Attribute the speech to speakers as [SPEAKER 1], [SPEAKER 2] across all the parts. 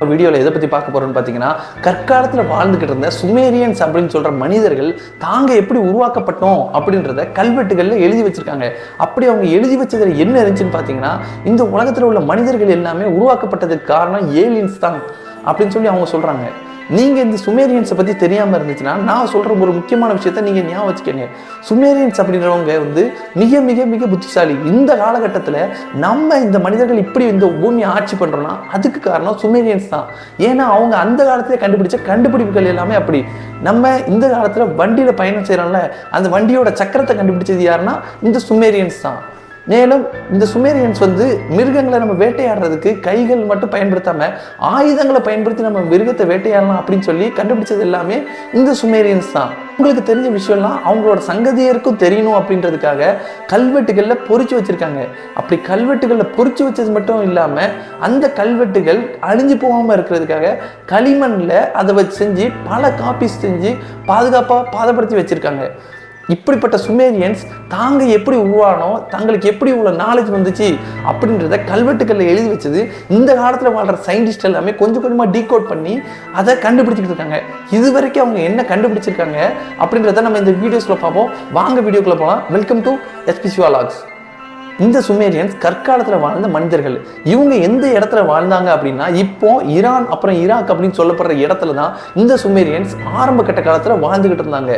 [SPEAKER 1] வீடியோவில் எதை பற்றி பார்க்க போகிறோம்னு பார்த்தீங்கன்னா, கற்காலத்தில் வாழ்ந்துக்கிட்டு இருந்த சுமேரியன்ஸ் அப்படின்னு சொல்கிற மனிதர்கள் தாங்க எப்படி உருவாக்கப்பட்டோம் அப்படின்றத கல்வெட்டுகளில் எழுதி வச்சிருக்காங்க. அப்படி அவங்க எழுதி வச்சதில் என்ன இருந்துச்சுன்னு பார்த்தீங்கன்னா, இந்த உலகத்தில் உள்ள மனிதர்கள் எல்லாமே உருவாக்கப்பட்டதுக்கு காரணம் ஏலியன்ஸ் தான் அப்படின்னு சொல்லி அவங்க சொல்கிறாங்க. நீங்கள் இந்த சுமேரியன்ஸை பற்றி தெரியாமல் இருந்துச்சுன்னா, நான் சொல்கிற ஒரு முக்கியமான விஷயத்த நீங்கள் ஞாபகம் வச்சுக்கோங்க. சுமேரியன்ஸ் அப்படின்றவங்க மிக மிக மிக புத்திசாலி. இந்த காலகட்டத்தில் நம்ம இந்த மனிதர்கள் இப்படி இந்த பூமியை ஆட்சி பண்ணுறோன்னா அதுக்கு காரணம் சுமேரியன்ஸ் தான். ஏன்னா அவங்க அந்த காலத்தில் கண்டுபிடிச்ச கண்டுபிடிப்புகள் எல்லாமே அப்படி. நம்ம இந்த காலத்தில் வண்டியில் பயணம் செய்கிறோம்ல, அந்த வண்டியோட சக்கரத்தை கண்டுபிடிச்சது யாருன்னா இந்த சுமேரியன்ஸ் தான். மேலும் இந்த சுமேரியன்ஸ் மிருகங்களை நம்ம வேட்டையாடுறதுக்கு கைகள் மட்டும் பயன்படுத்தாமல் ஆயுதங்களை பயன்படுத்தி நம்ம மிருகத்தை வேட்டையாடலாம் அப்படின்னு சொல்லி கண்டுபிடிச்சது எல்லாமே இந்த சுமேரியன்ஸ் தான். உங்களுக்கு தெரிஞ்ச விஷயம்லாம் அவங்களோட சங்கதியருக்கும் தெரியணும் அப்படின்றதுக்காக கல்வெட்டுகளில் பொறிச்சு வச்சுருக்காங்க. அப்படி கல்வெட்டுகளில் பொறிச்சு வச்சது மட்டும் இல்லாமல் அந்த கல்வெட்டுகள் அழிஞ்சு போகாமல் இருக்கிறதுக்காக களிமண்ணில் அதை செஞ்சு பல காப்பீஸ் செஞ்சு பாதுகாப்பாக பாதப்படுத்தி வச்சுருக்காங்க. இப்படிப்பட்ட சுமேரியன்ஸ் தாங்க எப்படி உருவானோம், தங்களுக்கு எப்படி உள்ள நாலேஜ் வந்துச்சு அப்படின்றத கல்வெட்டுகளில் எழுதி வச்சது இந்த காலத்தில் வாழ்கிற சயின்டிஸ்ட் எல்லாமே கொஞ்சம் கொஞ்சமாக டீகோட் பண்ணி அதை கண்டுபிடிச்சிட்டு இருக்காங்க. இது வரைக்கும் அவங்க என்ன கண்டுபிடிச்சிருக்காங்க அப்படின்றத நம்ம இந்த வீடியோஸில் பார்ப்போம். வாங்க வீடியோக்குள்ளே போகலாம். Welcome to SPC vlogs. இந்த சுமேரியன்ஸ் கற்காலத்தில் வாழ்ந்த மனிதர்கள். இவங்க எந்த இடத்துல வாழ்ந்தாங்க அப்படின்னா, இப்போ ஈரான் அப்புறம் ஈராக் அப்படின்னு சொல்லப்படுற இடத்துல தான் இந்த சுமேரியன்ஸ் ஆரம்ப கட்ட காலத்தில் வாழ்ந்துகிட்டு இருந்தாங்க.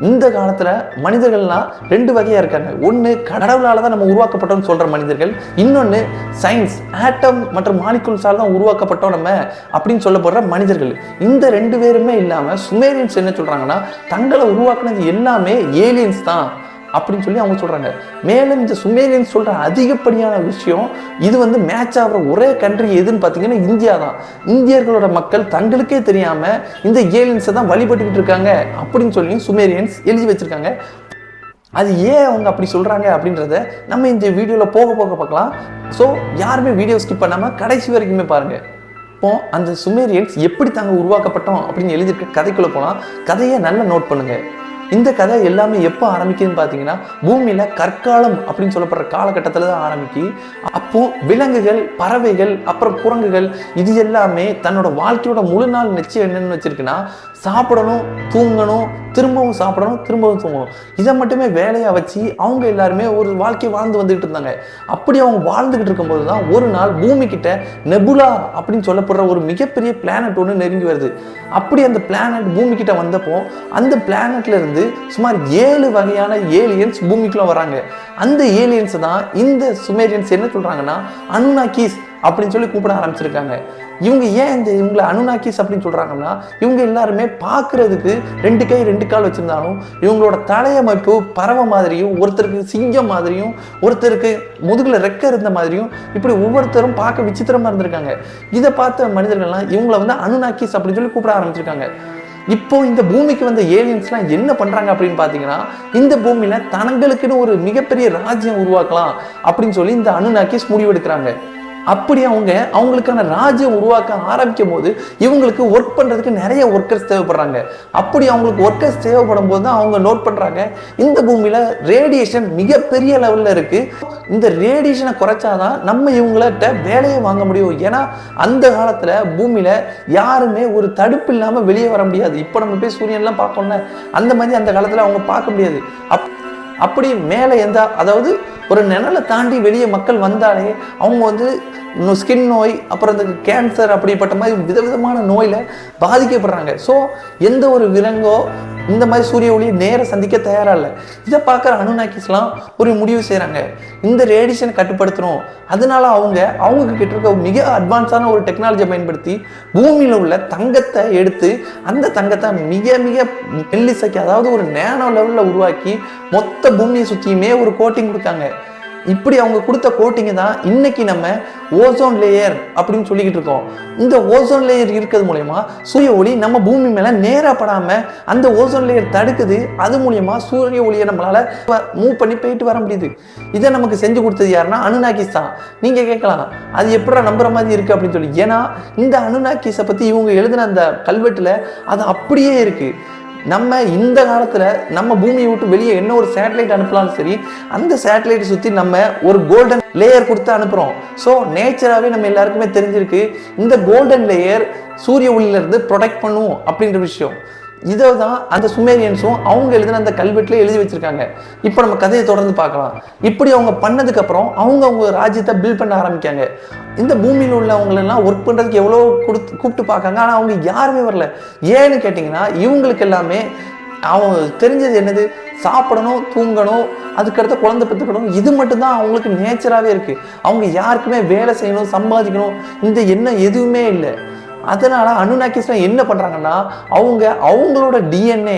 [SPEAKER 1] இந்த காலத்தில் மனிதர்கள்லாம் ரெண்டு வகையாக இருக்காங்க. ஒன்று கடவுளால் தான் நம்ம உருவாக்கப்பட்டோம்னு சொல்கிற மனிதர்கள், இன்னொன்று சயின்ஸ் ஆட்டம் மற்றும் மாலிகுல்ஸால் தான் உருவாக்கப்பட்டோம் நம்ம அப்படின்னு சொல்லப்படுற மனிதர்கள். இந்த ரெண்டு பேருமே இல்லாமல் சுமேரியன்ஸ் என்ன சொல்கிறாங்கன்னா, தங்களை உருவாக்குனது எல்லாமே ஏலியன்ஸ் தான் அப்படின்னு சொல்லி அவங்க சொல்கிறாங்க. மேலும் இந்த சுமேரியன்ஸ் சொல்கிற அதிகப்படியான விஷயம் இது மேட்ச் ஆகிற ஒரே கண்ட்ரி எதுன்னு பார்த்தீங்கன்னா இந்தியா தான். இந்தியர்களோட மக்கள் தங்களுக்கே தெரியாமல் இந்த ஏலியன்ஸை தான் வழிபட்டுக்கிட்டு இருக்காங்க அப்படின்னு சொல்லி சுமேரியன்ஸ் எழுதி வச்சுருக்காங்க. அது ஏன் அவங்க அப்படி சொல்கிறாங்க அப்படின்றத நம்ம இந்த வீடியோவில் போக போக பார்க்கலாம். ஸோ யாருமே வீடியோ ஸ்கிப் பண்ணாமல் கடைசி வரைக்குமே பாருங்கள். இப்போ அந்த சுமேரியன்ஸ் எப்படி தாங்க உருவாக்கப்பட்டோம் அப்படின்னு எழுதியிருக்க கதைக்குள்ளே போகலாம். கதையை நல்லா நோட் பண்ணுங்கள். இந்த கதை எல்லாமே எப்போ ஆரம்பிக்குதுன்னு பார்த்தீங்கன்னா, பூமியில் கற்காலம் அப்படின்னு சொல்லப்படுற காலகட்டத்தில் தான் ஆரம்பிக்கு. அப்போது விலங்குகள், பறவைகள், அப்புறம் குரங்குகள் இது எல்லாமே தன்னோட வாழ்க்கையோட முழு நாள் நிச்சயம் என்னென்னு வச்சுருக்குன்னா, சாப்பிடணும், தூங்கணும், திரும்பவும் சாப்பிடணும், திரும்பவும் தூங்கணும். இதை மட்டுமே வேலையாக வச்சு அவங்க எல்லாருமே ஒரு வாழ்க்கையை வாழ்ந்து வந்துக்கிட்டு இருந்தாங்க. அப்படி அவங்க வாழ்ந்துக்கிட்டு இருக்கும்போது தான் ஒரு நாள் பூமி கிட்ட நெபுலா அப்படின்னு சொல்லப்படுற ஒரு மிகப்பெரிய பிளானட் ஒன்று நெருங்கி வருது. அப்படி அந்த பிளானட் பூமி கிட்ட வந்தப்போ அந்த பிளானட்ல இருந்து சுமார் 7 வகையான ஏலியன்ஸ் பூமிக்குள்ள வராங்க. அந்த ஏலியன்ஸ் தான் இந்த சுமேரியன்ஸ் என்ன சொல்றாங்கன்னா அனுனாக்கிஸ் அப்படின்னு சொல்லி கூப்பிட ஆரம்பிச்சிருக்காங்க. இவங்க ஏன் இவங்களை அனுனாக்கிஸ் அப்படின்னு சொல்றாங்கன்னா, இவங்க எல்லாருமே பார்க்கறதுக்கு 2 கை 2 கால் வச்சிருந்தாலும் இவங்களோட தலையமைப்பு பறவை மாதிரியும், ஒருத்தருக்கு சிங்கம் மாதிரியும், ஒருத்தருக்கு முதுகுல ரெக்க இருந்த மாதிரியும், இப்படி ஒவ்வொருத்தரும் பார்க்க விசித்திரமா இருந்திருக்காங்க. இதை பார்த்த மனிதர்கள்லாம் இவங்களை அனுனாக்கிஸ் அப்படின்னு சொல்லி கூப்பிட ஆரம்பிச்சிருக்காங்க. இப்போ இந்த பூமிக்கு வந்த ஏலியன்ஸ்லாம் என்ன பண்றாங்க அப்படின்னு பார்த்தீங்கன்னா, இந்த பூமியில தங்களுக்குன்னு ஒரு மிகப்பெரிய ராஜ்யம் உருவாக்கலாம் அப்படின்னு சொல்லி இந்த அனுனாக்கிஸ் முடிவெடுக்கிறாங்க. அப்படி அவங்களுக்கான ராஜ்யம் உருவாக்க ஆரம்பிக்கும் போது இவங்களுக்கு ஒர்க் பண்ணுறதுக்கு நிறைய ஒர்க்கர்ஸ் தேவைப்படுறாங்க. அப்படி அவங்களுக்கு ஒர்க்கர்ஸ் தேவைப்படும் போது தான் அவங்க நோட் பண்ணுறாங்க, இந்த பூமியில் ரேடியேஷன் மிகப்பெரிய லெவலில் இருக்குது. இந்த ரேடியேஷனை குறைச்சாதான் நம்ம இவங்கள்ட்ட வேலையை வாங்க முடியும். ஏன்னா அந்த காலத்தில் பூமியில் யாருமே ஒரு தடுப்பு இல்லாமல் வெளியே வர முடியாது. இப்போ நம்ம போய் சூரியன்லாம் பார்ப்போம்ல, அந்த மாதிரி அந்த காலத்தில் அவங்க பார்க்க முடியாது. அப்படி மேலே அதாவது ஒரு நிழலை தாண்டி வெளியே மக்கள் வந்தாலே அவங்க ஸ்கின் நோய், அப்புறம் இந்த கேன்சர் அப்படிப்பட்ட மாதிரி விதவிதமான நோயில் பாதிக்கப்படுறாங்க. ஸோ எந்த ஒரு விலங்கோ இந்த மாதிரி சூரிய ஒளியை நேர சந்திக்க தயாராக இல்லை. இதை பார்க்குற அனுனாக்கிஸ்லாம் ஒரு முடிவு செய்கிறாங்க, இந்த ரேடியேஷனை கட்டுப்படுத்தணும். அதனால அவங்க கிட்ட இருக்க மிக அட்வான்ஸான ஒரு டெக்னாலஜியை பயன்படுத்தி பூமியில் உள்ள தங்கத்தை எடுத்து அந்த தங்கத்தை மிக மிக மெல்லிசைக்கு, அதாவது ஒரு நேனோ லெவலில் உருவாக்கி மொத்த பூமியை சுற்றியுமே ஒரு கோட்டிங் கொடுத்தாங்க. இப்படி அவங்க கொடுத்த கோட்டிங்க தான் இன்னைக்கு நம்ம ஓசோன் லேயர் அப்படின்னு சொல்லிக்கிட்டு இருக்கோம். இந்த ஓசோன் லேயர் இருக்கிறது மூலயமா சூரிய ஒளி நம்ம பூமி மேலே நேராக படாமல் அந்த ஓசோன் லேயர் தடுக்குது. அது மூலயமா சூரிய ஒளியை நம்மளால மூவ் பண்ணி போயிட்டு வர முடியுது. இதை நமக்கு செஞ்சு கொடுத்தது யாருன்னா அனுனாக்கிஸ் தான். நீங்கள் கேட்கலாம், அது எப்படா நம்புற மாதிரி இருக்குது அப்படின்னு சொல்லி. ஏன்னா இந்த அனுனாக்கிஸை பற்றி இவங்க எழுதின அந்த கல்வெட்டில் அது அப்படியே இருக்குது. நம்ம இந்த காலத்துல நம்ம பூமியை விட்டு வெளியே என்ன ஒரு சேட்டலைட் அனுப்பலாலும் சரி, அந்த சேட்டலைட் சுத்தி நம்ம ஒரு கோல்டன் லேயர் கொடுத்து அனுப்புறோம். ஸோ நேச்சராகவே நம்ம எல்லாருக்குமே தெரிஞ்சிருக்கு, இந்த கோல்டன் லேயர் சூரிய ஒளியில இருந்து ப்ரொடெக்ட் பண்ணும் அப்படின்ற விஷயம். இதை தான் அந்த சுமேரியன்ஸும் அவங்க எழுதின அந்த கல்வெட்டுல எழுதி வச்சிருக்காங்க. இப்போ நம்ம கதையை தொடர்ந்து பார்க்கலாம். இப்படி அவங்க பண்ணதுக்கு அப்புறம் அவங்க ராஜ்யத்தை பில்ட் பண்ண ஆரம்பிக்காங்க. இந்த பூமியில் உள்ளவங்களெல்லாம் ஒர்க் பண்றதுக்கு எவ்வளோ கூப்பிட்டு பார்க்காங்க, ஆனால் அவங்க யாருமே வரல. ஏன்னு கேட்டிங்கன்னா இவங்களுக்கு எல்லாமே அவங்க தெரிஞ்சது என்னது, சாப்பிடணும், தூங்கணும், அதுக்கடுத்து குழந்தை பெற்றுக்கணும், இது மட்டும்தான் அவங்களுக்கு நேச்சராகவே இருக்கு. அவங்க யாருக்குமே வேலை செய்யணும், சம்பாதிக்கணும், இந்த எண்ணம் எதுவுமே இல்லை. அதனால அனுநாக்கிஸ்லாம் என்ன பண்றாங்கன்னா, அவங்களோட டிஎன்ஏ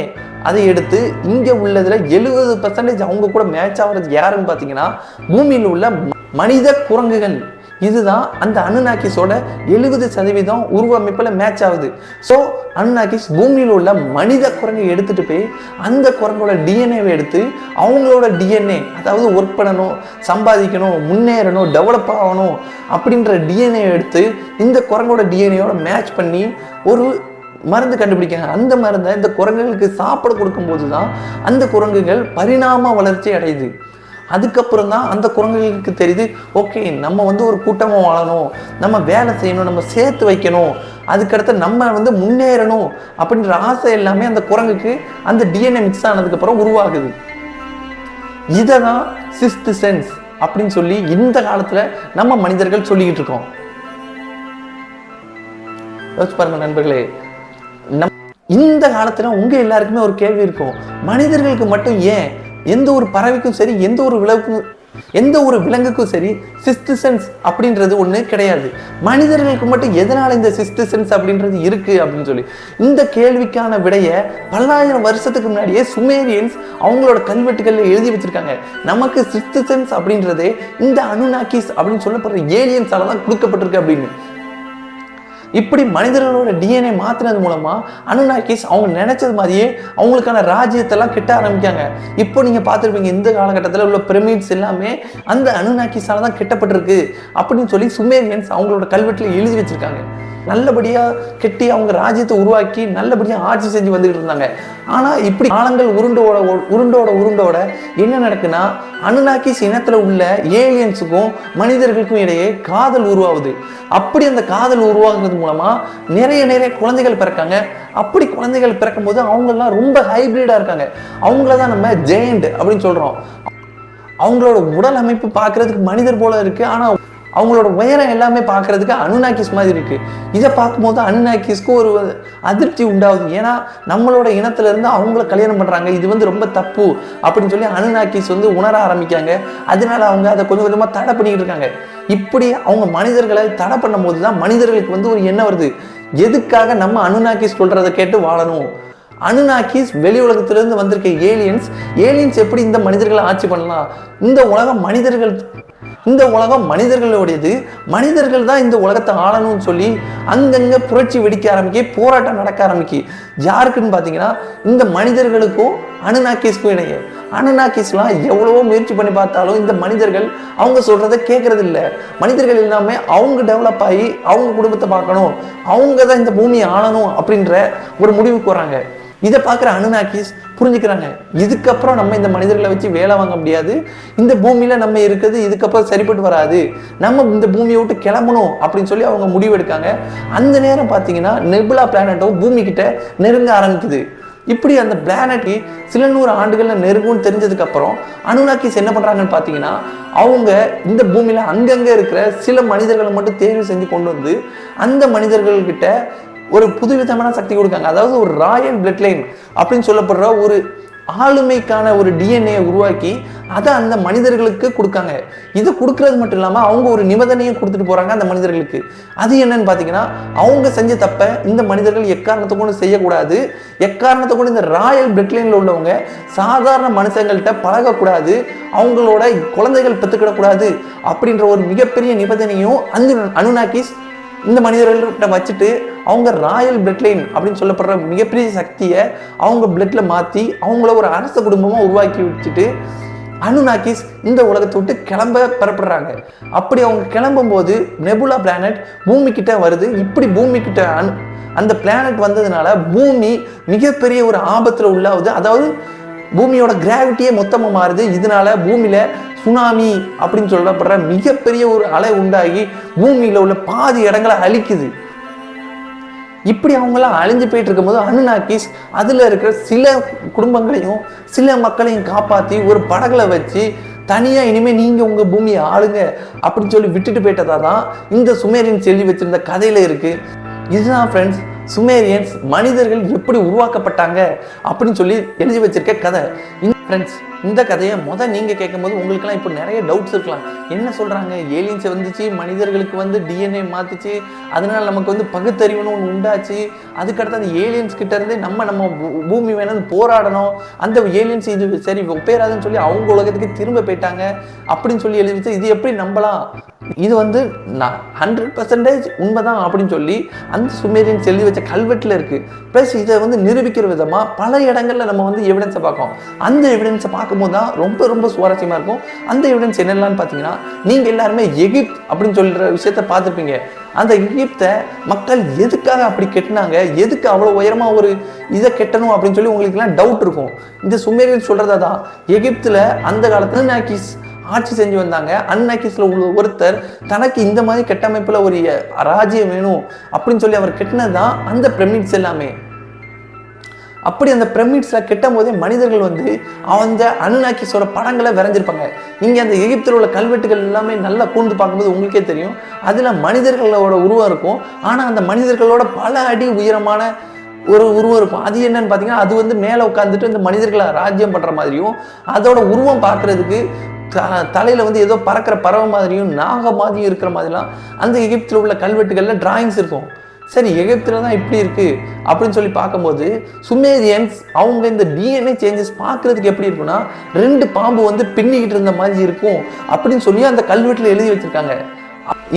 [SPEAKER 1] அதை எடுத்து இங்க உள்ளதுல 70% அவங்க கூட மேட்ச் ஆகுறது யாருன்னு பாத்தீங்கன்னா பூமியில் உள்ள மனித குரங்குகள். இதுதான் அந்த அனுநாக்கிஸோட 70% உருவமைப்புல மேட்ச் ஆகுது. ஸோ அனுநாக்கிஸ் பூமியில் உள்ள மனித குரங்கை எடுத்துட்டு போய் அந்த குரங்கோட டிஎன்ஏவை எடுத்து அவங்களோட டிஎன்ஏ, அதாவது ஒர்க் பண்ணணும், சம்பாதிக்கணும், முன்னேறணும், டெவலப் ஆகணும் அப்படின்ற டிஎன்ஏ எடுத்து இந்த குரங்கோட டிஎன்ஏயோட மேட்ச் பண்ணி ஒரு மருந்து கண்டுபிடிக்காங்க. அந்த மருந்தை இந்த குரங்குகளுக்கு சாப்பிட கொடுக்கும்போது தான் அந்த குரங்குகள் பரிணாம வளர்ச்சி அடையுது. அதுக்கப்புறம் தான் அந்த குரங்குகளுக்கு தெரியுது, ஓகே நம்ம ஒரு கூட்டமாக வாழணும், நம்ம வேலை செய்யணும், நம்ம சேர்த்து வைக்கணும், அதுக்கடுத்து நம்ம முன்னேறணும் அப்படின்ற ஆசை எல்லாமே அந்த குரங்குக்கு அந்த டிஎன்ஏ மிக்ஸ் ஆனதுக்கப்புறம் உருவாகுது. இதை தான் சிக்ஸ்த் சென்ஸ் அப்படின்னு சொல்லி இந்த காலத்தில் நம்ம மனிதர்கள் சொல்லிக்கிட்டு இருக்கோம். யோசிச்சு பாருங்க நண்பர்களே, இந்த காலத்தில் உங்க எல்லாருக்குமே ஒரு கேள்வி இருக்கும், மனிதர்களுக்கு மட்டும் ஏன், எந்த ஒரு பறவைக்கும் சரி, எந்த ஒரு விலங்குக்கும் சரி சிக்ஸ்த் சென்ஸ் அப்படின்றது ஒண்ணு கிடையாது, மனிதர்களுக்கு மட்டும் எதனால இந்த சிக்ஸ்த் சென்ஸ் அப்படின்றது இருக்கு அப்படின்னு சொல்லி இந்த கேள்விக்கான விடைய பல்லாயிரம் வருஷத்துக்கு முன்னாடியே சுமேரியன்ஸ் அவங்களோட கல்வெட்டுகள்ல எழுதி வச்சிருக்காங்க. நமக்கு சிக்ஸ்த் சென்ஸ் அப்படின்றதே இந்த அனுநாக்கிஸ் அப்படின்னு சொல்லப்படுற ஏலியன்ஸால தான் கொடுக்கப்பட்டிருக்கு அப்படின்னு. இப்படி மனிதர்களோட டிஎன்ஏ மாத்தினது மூலமா அனுநாக்கிஸ் அவங்க நினைச்சது மாதிரியே அவங்களுக்கான ராஜ்யத்தெல்லாம் கிட்ட ஆரம்பிக்காங்க. இப்போ நீங்க பார்த்துருப்பீங்க, இந்த காலகட்டத்தில் உள்ள பிரமிட்ஸ் எல்லாமே அந்த அனுநாக்கிஸால தான் கிட்டப்பட்டிருக்கு அப்படின்னு சொல்லி சுமேரியன்ஸ் அவங்களோட கல்வெட்டுல எழுதி வச்சிருக்காங்க. நல்லபடியா கெட்டி அவங்க ராஜ்யத்தை உருவாக்கி நல்லபடியா ஆட்சி செஞ்சு வந்துகிட்டு இருந்தாங்க. ஆனா இப்படி காலங்கள் உருண்டோட என்ன நடக்குன்னா, அனுநாக்கிஸ் இனத்துல உள்ள ஏலியன்ஸுக்கும் மனிதர்களுக்கும் இடையே காதல் உருவாகுது. அப்படி அந்த காதல் உருவாகுறது மூலமா நிறைய குழந்தைகள் பிறக்காங்க. அப்படி குழந்தைகள் பிறக்கும் போது அவங்க எல்லாம் ரொம்ப ஹைபிரிடா இருக்காங்க. அவங்களதான் நம்ம ஜெயண்ட் அப்படின்னு சொல்றோம். அவங்களோட உடல் அமைப்பு பார்க்கறதுக்கு மனிதர் போல இருக்கு, ஆனா அவங்களோட உயரம் எல்லாமே பார்க்கறதுக்கு அனுநாக்கிஸ் மாதிரி இருக்கு. இதை பார்க்கும்போது அனுநாக்கிஸ்க்கு ஒரு அதிர்ச்சி உண்டாகுது. ஏன்னா நம்மளோட இனத்துல இருந்து அவங்கள கல்யாணம் பண்றாங்க, இது ரொம்ப தப்பு அப்படின்னு சொல்லி அனுநாக்கிஸ் உணர ஆரம்பிக்காங்க. அதனால அவங்க அதை கொஞ்சம் கொஞ்சமா தடை பண்ணிக்கிட்டு இருக்காங்க. இப்படி அவங்க மனிதர்களை தடை பண்ணும் போதுதான் மனிதர்களுக்கு ஒரு எண்ணம் வருது, எதுக்காக நம்ம அனுநாக்கிஸ் சொல்றதை கேட்டு வாழணும். அனுநாக்கிஸ் வெளி உலகத்திலிருந்து வந்திருக்க ஏலியன்ஸ் எப்படி இந்த மனிதர்களை ஆட்சி பண்ணலாம், இந்த உலகம் மனிதர்களுடையது, மனிதர்கள் தான் இந்த உலகத்தை ஆளணும்னு சொல்லி அங்கங்க புரட்சி வெடிக்க ஆரம்பிக்க, போராட்டம் நடக்க ஆரம்பிக்க. யாருக்குன்னு பாத்தீங்கன்னா இந்த மனிதர்களுக்கும் அனுநாக்கிஸ்க்கும் இடையே. அனுநாக்கிஸ்லாம் எவ்வளவோ முயற்சி பண்ணி பார்த்தாலும் இந்த மனிதர்கள் அவங்க சொல்றதை கேட்கறது இல்லை. மனிதர்கள் எல்லாமே அவங்க டெவலப் ஆகி அவங்க குடும்பத்தை பார்க்கணும், அவங்க தான் இந்த பூமியை ஆளணும் அப்படின்ற ஒரு முடிவுக்கு வராங்க. இதை பார்க்குற அனுநாக்கிஸ் புரிஞ்சுக்கிறாங்க, இதுக்கப்புறம் நம்ம இந்த மனிதர்களை வச்சு வேலை வாங்க முடியாது, இந்த பூமியில நம்ம இருக்கிறது இதுக்கப்புறம் சரிப்பட்டு வராது, நம்ம இந்த பூமியை விட்டு கிளம்பணும் அப்படின்னு சொல்லி அவங்க முடிவு எடுக்காங்க. அந்த நேரம் பார்த்தீங்கன்னா நெபுலா பிளானட்டும் பூமி கிட்ட நெருங்க ஆரம்பிக்குது. இப்படி அந்த பிளானட் சில 100 ஆண்டுகள்ல நெருங்கும்னு தெரிஞ்சதுக்கு அப்புறம் அனுநாக்கிஸ் என்ன பண்றாங்கன்னு பார்த்தீங்கன்னா, அவங்க இந்த பூமியில அங்கங்க இருக்கிற சில மனிதர்களை மட்டும் தேர்வு செஞ்சு கொண்டு வந்து அந்த மனிதர்கள்கிட்ட ஒரு புதுவிதமான சக்தி கொடுக்காங்க. அதாவது ஒரு ராயல் பிளட் லைன் அப்படின்னு சொல்லப்படுற ஒரு ஆளுமைக்கான ஒரு டிஎன்ஏ உருவாக்கி அதை அந்த மனிதர்களுக்கு கொடுக்காங்க. இது கொடுக்கறது மட்டும் இல்லாமல் அவங்க ஒரு நிபந்தனையும் கொடுத்துட்டு போறாங்க அந்த மனிதர்களுக்கு. அது என்னன்னு பார்த்தீங்கன்னா, அவங்க செஞ்ச தப்ப இந்த மனிதர்கள் எக்காரணத்தை கொண்டு செய்யக்கூடாது, எக்காரணத்தை கொண்டு இந்த ராயல் பிளட் லைன்ல உள்ளவங்க சாதாரண மனுஷங்கள்கிட்ட பழகக்கூடாது, அவங்களோட குழந்தைகள் பெற்றுக்கிடக்கூடாது அப்படின்ற ஒரு மிகப்பெரிய நிபந்தனையும் அந்த அனுநாக்கிஸ் இந்த மனிதர்கள்கிட்ட வச்சுட்டு அவங்க ராயல் பிளட் லைன் அப்படின்னு சொல்லப்படுற மிகப்பெரிய சக்தியை அவங்க பிளட்ல மாற்றி அவங்கள ஒரு அரச குடும்பமாக உருவாக்கி வச்சுட்டு அனுநாக்கிஸ் இந்த உலகத்தை விட்டு கிளம்ப பெறப்படுறாங்க. அப்படி அவங்க கிளம்பும் போது நெபுலா பிளானட் பூமி கிட்ட வருது. இப்படி பூமி கிட்ட அந்த பிளானட் வந்ததுனால பூமி மிகப்பெரிய ஒரு ஆபத்துல உள்ளாகுது. அதாவது பூமியோட கிராவிட்டியே மொத்தமாக மாறுது. இதனால பூமியில சுனாமி அப்படின்னு சொல்லப்படுற மிகப்பெரிய ஒரு அலை உண்டாகி பூமியில உள்ள பாதி இடங்களை அழிக்குது. இப்படி அவங்களாம் அழிஞ்சு போயிட்டு இருக்கும்போது அனுநாக்கிஸ் அதுல இருக்கிற சில குடும்பங்களையும் சில மக்களையும் காப்பாற்றி ஒரு படகுல வச்சு தனியா இனிமே நீங்க உங்க பூமியை ஆளுங்க அப்படின்னு சொல்லி விட்டுட்டு போயிட்டதா தான் இந்த சுமேரியன்ஸ் எழுதி வச்சிருந்த கதையில இருக்கு. இதுதான் ஃப்ரெண்ட்ஸ் சுமேரியன்ஸ் மனிதர்கள் எப்படி உருவாக்கப்பட்டாங்க அப்படின்னு சொல்லி எழுதி வச்சிருக்க கதை. ஃப்ரெண்ட்ஸ் இந்த கதையை நீங்க கேட்கும்போது உங்களுக்குலாம் இப்போ நிறைய டவுட்ஸ் இருக்கலாம். என்ன சொல்றாங்க, ஏலியன்ஸ் வந்துச்சு, மனிதர்களுக்கு டிஎன்ஏ மாத்துச்சு, அதனால நமக்கு பகுத்தறிவுன்னு ஒன்று உண்டாச்சு, அதுக்கடுத்து அந்த ஏலியன்ஸ் கிட்ட இருந்து நம்ம பூமி வேணும்னு போராடணும், அந்த ஏலியன்ஸ் இது சரி ஒப்பேராதுன்னு சொல்லி அவங்க உலகத்துக்கு திரும்ப போயிட்டாங்க அப்படின்னு சொல்லி எழுதி வச்சு இது எப்படி நம்பலாம், இது 100% உண்மைதான் அப்படின்னு சொல்லி அந்த சுமேரியன்ஸ் எழுதி வச்ச கல்வெட்டுல இருக்கு. பிளஸ் இதை நிரூபிக்கிற விதமா பல இடங்கள்ல நம்ம எவிடன்ஸை பார்க்கோம். அந்த எவிடன்ஸை பார்க்கும்போது தான் ரொம்ப ரொம்ப சுவாரஸ்யமா இருக்கும். அந்த எவிடன்ஸ் என்னெல்லாம் பார்த்தீங்கன்னா, நீங்க எல்லாருமே எகிப்த் அப்படின்னு சொல்ற விஷயத்த பார்த்துருப்பீங்க. அந்த எகிப்தை மக்கள் எதுக்காக அப்படி கெட்டினாங்க, எதுக்கு அவ்வளோ உயரமா ஒரு இதை கெட்டணும் அப்படின்னு சொல்லி உங்களுக்குலாம் டவுட் இருக்கும். இந்த சுமேரியன்ஸ் சொல்றதா தான் எகிப்துல அந்த காலத்துல அனுநாக்கிஸ் ஆட்சி செஞ்சு வந்தாங்க. அனுநாக்கிஸ்ல உள்ள ஒருத்தர் தனக்கு இந்த மாதிரி கட்டமைப்புல ஒரு ராஜ்யம் வேணும் அப்படின்னு சொல்லி அவர் கெட்டினது தான் அந்த பிரமிட்ஸ் எல்லாமே. அப்படி அந்த பிரமிட்ஸ்ல கெட்டும் போதே மனிதர்கள் அந்த அனுநாக்கிஸோட படங்களை வரைஞ்சிருப்பாங்க. நீங்க அந்த எகிப்தில் உள்ள கல்வெட்டுகள் எல்லாமே நல்லா கூர்ந்து பார்க்கும்போது உங்களுக்கே தெரியும், அதுல மனிதர்களோட உருவம் இருக்கும். ஆனா அந்த மனிதர்களோட பல அடி உயரமான ஒரு உருவம் இருக்கும். அது என்னன்னு பார்த்தீங்கன்னா, அது மேலே உட்காந்துட்டு இந்த மனிதர்களை ராஜ்யம் பண்ற மாதிரியும், அதோட உருவம் பார்க்கறதுக்கு தலையில ஏதோ பறக்கிற பறவை மாதிரியும் நாக மாதிரியும் இருக்கிற மாதிரிலாம் அந்த எகிப்தில் உள்ள கல்வெட்டுகள்ல டிராயிங்ஸ் இருக்கும். சரி, எகிப்துல தான் இப்படி இருக்கு அப்படின்னு சொல்லி பார்க்கும்போது சுமேரியன்ஸ் அவங்க இந்த டிஎன்ஏ சேஞ்சஸ் பார்க்கறதுக்கு எப்படி இருக்குன்னா, 2 பாம்பு பின்னிக்கிட்டு இருந்த மாதிரி இருக்கும் அப்படின்னு சொல்லி அந்த கல்வெட்டுல எழுதி வச்சிருக்காங்க.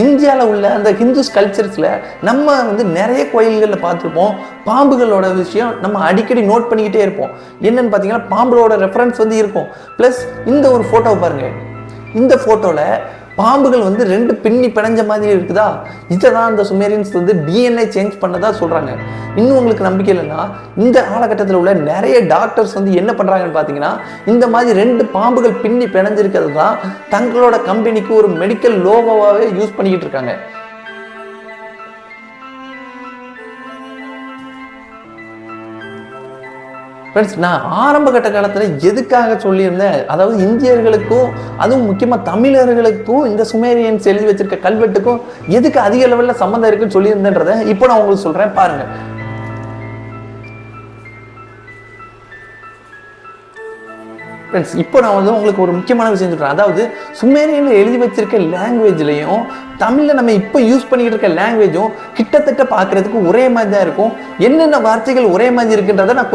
[SPEAKER 1] இந்தியாவில் உள்ள அந்த ஹிந்துஸ் கல்ச்சர்ஸ்ல நம்ம நிறைய கோயில்களில் பார்த்துருப்போம். பாம்புகளோட விஷயம் நம்ம அடிக்கடி நோட் பண்ணிக்கிட்டே இருப்போம். என்னன்னு பார்த்தீங்கன்னா, பாம்புகளோட ரெஃபரன்ஸ் இருக்கும். ப்ளஸ் இந்த ஒரு ஃபோட்டோவை பாருங்க. இந்த ஃபோட்டோவில் பாம்புகள் 2 பின்னி பிணைஞ்ச மாதிரி இருக்குதா, இதை தான் அந்த சுமேரியன்ஸ் டிஎன்ஏ சேஞ்ச் பண்ணதா சொல்றாங்க. இன்னும் உங்களுக்கு நம்பிக்கை இல்லைன்னா, இந்த காலகட்டத்தில் உள்ள நிறைய டாக்டர்ஸ் என்ன பண்றாங்கன்னு பார்த்தீங்கன்னா, இந்த மாதிரி 2 பாம்புகள் பின்னி பிணைஞ்சிருக்கிறது தான் தங்களோட கம்பெனிக்கு ஒரு மெடிக்கல் லோகோவாகவே யூஸ் பண்ணிக்கிட்டு இருக்காங்க. ஃப்ரெண்ட்ஸ், நான் ஆரம்ப கட்ட காலத்தில் எதுக்காக சொல்லியிருந்தேன், அதாவது இந்தியர்களுக்கும் அதுவும் முக்கியமாக தமிழர்களுக்கும் இந்த சுமேரியன்ஸ் எழுதி வச்சிருக்க கல்வெட்டுக்கும் எதுக்கு அதிக லெவலில் சம்மந்தம் இருக்குன்னு சொல்லியிருந்தேன்றதை இப்போ நான் உங்களுக்கு சொல்கிறேன் பாருங்க. ஃப்ரெண்ட்ஸ், இப்போ நான் உங்களுக்கு ஒரு முக்கியமான விஷயம் சொல்கிறேன். அதாவது சுமேரியனில் எழுதி வச்சிருக்க லாங்குவேஜ்லையும் தமிழில் நம்ம இப்போ யூஸ் பண்ணிக்கிட்டு இருக்க லாங்குவேஜும் கிட்டத்தட்ட பார்க்குறதுக்கு ஒரே மாதிரி தான் இருக்கும். என்னென்ன வார்த்தைகள் ஒரே மாதிரி இருக்குன்றதை நான்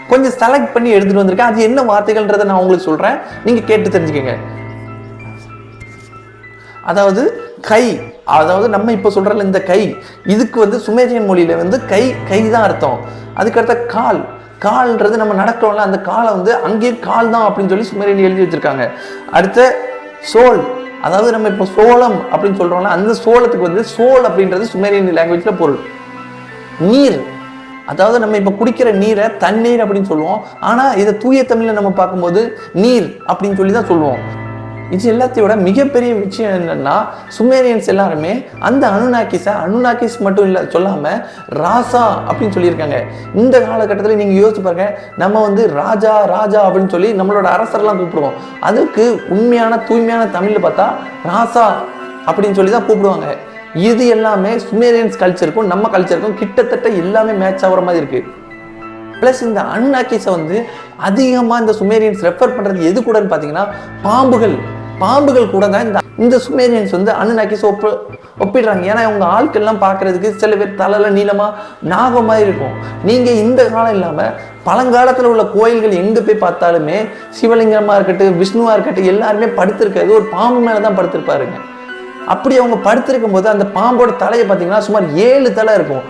[SPEAKER 1] கொஞ்சம் செலக்ட் பண்ணி எடுத்துட்டு வந்திருக்கேன். அது என்ன வார்த்தைகள்ன்றதை நான் உங்களுக்கு சொல்றேன், நீங்க கேட்டு தெரிஞ்சுக்கங்க. அதாவது கை, அதாவது நம்ம இப்ப சொல்றல இந்த கை, இதுக்கு சுமேரியன் மொழியில கை தான் அர்த்தம். அதுக்கடுத்த கால், கால்ன்றது நம்ம நடக்கிறோம்ல அந்த காலை அங்கேயே கால் தான் அப்படின்னு சொல்லி சுமேரியன் எழுதி வச்சிருக்காங்க. அடுத்த சோல், அதாவது நம்ம இப்போ சோளம் அப்படின்னு சொல்றோம்ல அந்த சோளத்துக்கு சோல் அப்படின்றது சுமேரியன் லாங்குவேஜ்ல பொருள். நீர், அதாவது நம்ம இப்ப குடிக்கிற நீரை தண்ணீர் அப்படின்னு சொல்லுவோம். ஆனா இதை தூய தமிழ்ல நம்ம பார்க்கும்போது நீர் அப்படின்னு சொல்லி தான் சொல்லுவோம். இது எல்லாத்தையோட மிகப்பெரிய விஷயம் என்னன்னா, சுமேரியன்ஸ் எல்லாருமே அந்த அனுநாக்கிஸ் மட்டும் இல்லை சொல்லாம ராசா அப்படின்னு சொல்லியிருக்காங்க. இந்த காலகட்டத்தில் நீங்க யோசிச்சு பாருங்க, நம்ம ராஜா ராஜா அப்படின்னு சொல்லி நம்மளோட அரசர்லாம் கூப்பிடுவோம். அதுக்கு உண்மையான தூய்மையான தமிழ்ல பார்த்தா ராசா அப்படின்னு சொல்லி தான் கூப்பிடுவாங்க. இது எல்லாமே சுமேரியன்ஸ் கல்ச்சருக்கும் நம்ம கல்ச்சருக்கும் கிட்டத்தட்ட எல்லாமே மேட்ச் ஆகிற மாதிரி இருக்கு. பிளஸ் இந்த அனுநாக்கிஸை அதிகமாக இந்த சுமேரியன்ஸ் ரெஃபர் பண்றது எது கூடன்னு பார்த்தீங்கன்னா, பாம்புகள் கூட தான் இந்த சுமேரியன்ஸ் அனுநாக்கிஸ் ஒப்பிடுறாங்க. ஏன்னா அவங்க ஆட்கள்லாம் பார்க்கறதுக்கு சில பேர் தலையில நீளமா நாகமாக இருக்கும். நீங்க இந்த காலம் இல்லாம பழங்காலத்தில் உள்ள கோயில்கள் எங்க போய் பார்த்தாலுமே சிவலிங்கமா இருக்கட்டும், விஷ்ணுவா இருக்கட்டும், எல்லாருமே படுத்திருக்கிறது ஒரு பாம்பு மேலதான் படுத்திருப்பாருங்க. அப்படி அவங்க படுத்திருக்கும் போது அந்த பாம்போட தலையை பார்த்தீங்கன்னா சுமார் 7 தலை இருக்கும்.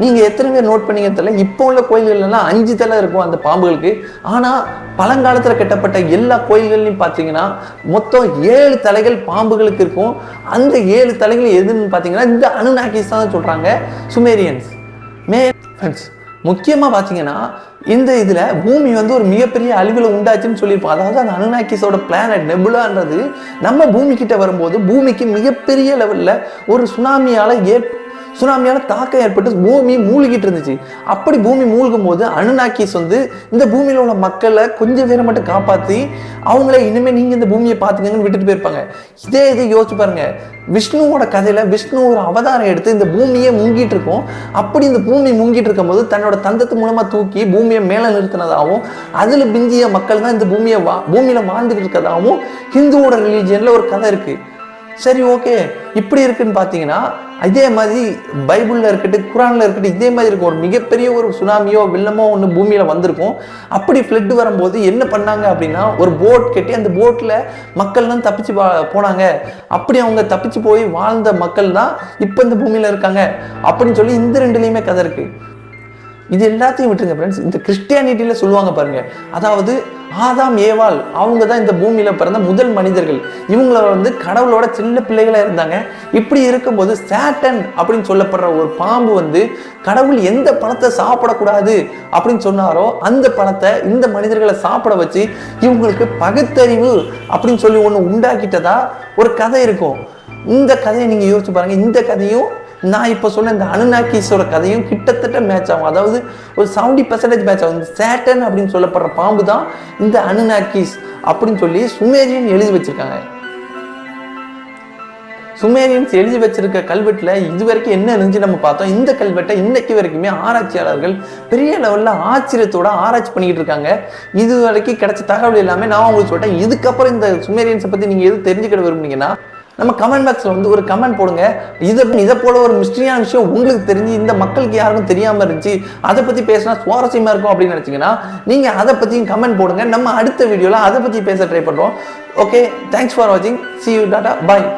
[SPEAKER 1] நீங்கள் எத்தனை பேர் நோட் பண்ணீங்க தெரியல, இப்போ உள்ள கோயில்கள்லாம் 5 தலை இருக்கும் அந்த பாம்புகளுக்கு. ஆனால் பழங்காலத்தில் கட்டப்பட்ட எல்லா கோயில்கள்லையும் பார்த்தீங்கன்னா மொத்தம் 7 தலைகள் பாம்புகளுக்கு இருக்கும். அந்த 7 தலைகள் எதுன்னு பார்த்தீங்கன்னா இந்த அனுநாக்கிஸ் தான் சொல்கிறாங்க சுமேரியன்ஸ். ஃப்ரெண்ட்ஸ், முக்கியமாக பார்த்தீங்கன்னா இந்த இதில் பூமி வந்து ஒரு மிகப்பெரிய அழிவில் உண்டாச்சுன்னு சொல்லியிருப்போம். அதாவது அந்த அனுநாக்கிஸோட பிளானட் நெபுலான்றது நம்ம பூமி கிட்ட வரும்போது பூமிக்கு மிகப்பெரிய லெவலில் ஒரு சுனாமியால் தாக்கம் ஏற்பட்டு பூமி மூழ்கிட்டு இருந்துச்சு. அப்படி பூமி மூழ்கும் போது அனுநாக்கிஸ் வந்து இந்த பூமியில் உள்ள மக்களை கொஞ்சம் பேரை மட்டும் காப்பாற்றி அவங்கள இனிமேல் நீங்கள் இந்த பூமியை பார்த்துக்கங்கன்னு விட்டுட்டு போயிருப்பாங்க. இதை யோசிச்சு பாருங்க. விஷ்ணுவோட கதையில விஷ்ணு ஒரு அவதாரம் எடுத்து இந்த பூமியை முங்கிட்டு இருக்கும். அப்படி இந்த பூமி முங்கிட்டு இருக்கும் போது தன்னோட தந்தத்து மூலமா தூக்கி பூமியை மேலே நிறுத்தினதாகவும் அதுல பிந்திய மக்கள் தான் இந்த பூமியில வாழ்ந்துகிட்டு இருக்கிறதாகவும் ஹிந்துவோட ரிலீஜியன்ல ஒரு கதை இருக்கு. சரி, ஓகே, இப்படி இருக்குன்னு பார்த்தீங்கன்னா இதே மாதிரி பைபிளில் இருக்கட்டும், குரானில் இருக்கட்டும், இதே மாதிரி இருக்கும். ஒரு மிகப்பெரிய ஒரு சுனாமியோ வெள்ளமோ ஒன்று பூமியில் வந்திருக்கும். அப்படி ஃப்ளட் வரும்போது என்ன பண்ணாங்க அப்படின்னா ஒரு போட் கட்டி அந்த போட்டில் மக்கள்லாம் தப்பிச்சு போனாங்க. அப்படி அவங்க தப்பிச்சு போய் வாழ்ந்த மக்கள் தான் இப்போ இந்த பூமியில் இருக்காங்க அப்படின்னு சொல்லி இந்த 2லேயுமே கதை இருக்கு. இது எல்லாத்தையும் விட்டுருங்க ஃப்ரெண்ட்ஸ். இந்த கிறிஸ்டியானிட்டியில் சொல்லுவாங்க பாருங்க, அதாவது ஆதாம் ஏவாள் அவங்க தான் இந்த பூமியில் பிறந்த முதல் மனிதர்கள். இவங்கள வந்து கடவுளோட சின்ன பிள்ளைகளாக இருந்தாங்க. இப்படி இருக்கும்போது சாட்டன் அப்படின்னு சொல்லப்படுற ஒரு பாம்பு வந்து கடவுள் எந்த பழத்தை சாப்பிடக்கூடாது அப்படின்னு சொன்னாரோ அந்த பழத்தை இந்த மனிதர்களை சாப்பிட வச்சு இவங்களுக்கு பகுத்தறிவு அப்படின்னு சொல்லி ஒன்று உண்டாக்கிட்டதா ஒரு கதை இருக்கும். இந்த கதையை நீங்கள் யோசிச்சு பாருங்க. இந்த கதையும் நான் இப்போ சொன்ன இந்த அனுநாக்கிஸோட கதையும் கிட்டத்தட்ட மேட்ச் ஆகும். அதாவது ஒரு 70% மேட்ச் ஆகும். இந்த சேட்டன் அப்படின்னு சொல்லப்படுற பாம்பு தான் இந்த அனுநாக்கிஸ் அப்படின்னு சொல்லி சுமேரியன் எழுதி வச்சிருக்காங்க. சுமேரியன்ஸ் எழுதி வச்சிருக்க கல்வெட்டில் இது வரைக்கும் என்ன இருந்துச்சு நம்ம பார்த்தோம். இந்த கல்வெட்டை இன்னைக்கு வரைக்குமே ஆராய்ச்சியாளர்கள் பெரிய லெவலில் ஆச்சரியத்தோட ஆராய்ச்சி பண்ணிக்கிட்டு இருக்காங்க. இது வரைக்கும் கிடைச்ச தகவல் எல்லாமே நான் உங்களுக்கு சொல்லிட்டேன். இதுக்கப்புறம் இந்த சுமேரியன்ஸை பற்றி நீங்கள் எது தெரிஞ்சுக்கிட விரும்புனீங்கன்னா நம்ம கமெண்ட் பாக்ஸில் வந்து ஒரு கமெண்ட் போடுங்க. இதை போல ஒரு மிஸ்டரியான விஷயம் உங்களுக்கு தெரிஞ்சு இந்த மக்களுக்கு யாருக்கும் தெரியாமல் இருந்துச்சு, அதை பற்றி பேசினா சுவாரஸ்யமாக இருக்கும் அப்படின்னு நினச்சிங்கன்னா நீங்கள் அதை பற்றியும் கமெண்ட் போடுங்க. நம்ம அடுத்த வீடியோவில் அதை பற்றி பேச ட்ரை பண்ணுறோம். ஓகே, தேங்க்ஸ் ஃபார் வாட்சிங். See you, Tata, bye.